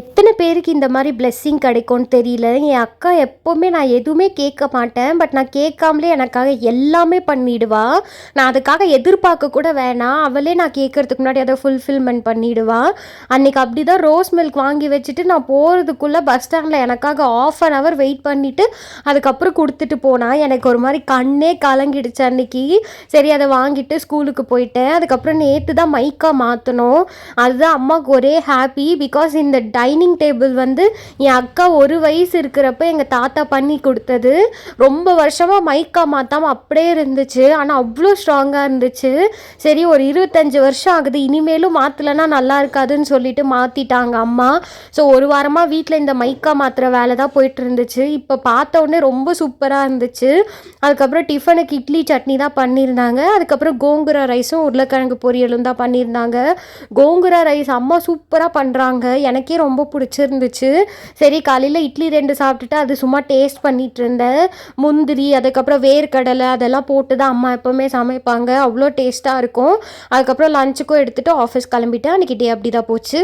எத்தனை பேருக்கு இந்த மாதிரி பிளெஸ்ஸிங் கிடைக்கும்னு தெரியல. என் அக்கா எப்போவுமே நான் எதுவுமே கேட்க மாட்டேன். பட் நான் கேட்காமலே எனக்காக எல்லாமே பண்ணிடுவா. நான் அதுக்காக எதிர்பார்க்க கூட வேணாம். அவளே நான் கேட்கறதுக்கு முன்னாடி அதை ஃபுல்ஃபில்மெண்ட் பண்ணிடுவா. அன்றைக்கி அப்படி தான் ரோஸ் மில்க் வாங்கி வச்சுட்டு நான் போகிறதுக்குள்ளே பஸ் ஸ்டாண்டில் எனக்காக ½ அன் ஹவர் வெயிட் பண்ணிவிட்டு அதுக்கப்புறம் கொடுத்துட்டு போனா. எனக்கு ஒரு மாதிரி கண்ணே கலங்கிடுச்சு அன்றைக்கி. சரி அதை வாங்கிட்டு ஸ்கூலுக்கு போயிட்டேன். அதுக்கப்புறம் நேற்று தான் மைக்கா மாற்றணும். அதுதான் அம்மாவுக்கு ஒரே ஹாப்பி. பிகாஸ் இந்த டைனிங் டேபிள் வந்து என் அக்கா 1 வயசு இருக்கிறப்ப எங்கள் தாத்தா பண்ணி கொடுத்தது. ரொம்ப வருஷமாக மைக்கா மாற்றாமல் அப்படியே இருந்துச்சு. ஆனால் அவ்வளோ ஸ்ட்ராங்காக இருந்துச்சு. சரி ஒரு 25 வருஷம் ஆகுது, இனிமேலும் மாற்றலைன்னா நல்லா இருக்காதுன்னு சொல்லிட்டு மாற்றிட்டாங்க அம்மா. ஸோ ஒரு வாரமாக வீட்டில் இந்த மைக்கா மாற்றுற வேலை தான் போயிட்டு இருந்துச்சு. இப்போ பார்த்த உடனே ரொம்ப சூப்பராக இருந்துச்சு. அதுக்கப்புறம் டிஃபனுக்கு இட்லி சட்னி தான் பண்ணியிருந்தாங்க. அதுக்கப்புறம் கோங்குரா ரைஸும் உருளைக்கிழங்கு பொரியலும் தான் பண்ணியிருந்தாங்க. கோங்குரா ரைஸ் அம்மா சூப்பராக பண்ணுறாங்க. எனக்கே ரொம்ப பிடிச்சிருந்துச்சு. சரி காலையில் இட்லி 2 சாப்பிட்டுட்டு அது சும்மா டேஸ்ட் பண்ணிகிட்டு இருந்தேன். முந்திரி அதுக்கப்புறம் வேர்க்கடலை அதெல்லாம் போட்டு தான் அம்மா எப்போவுமே சமைப்பாங்க. அவ்வளோ டேஸ்ட்டாக இருக்கும். அதுக்கப்புறம் லஞ்சுக்கும் எடுத்துகிட்டு ஆஃபீஸ் கிளம்பிட்டேன். அன்றைக்கி டே அப்படி தான் போச்சு.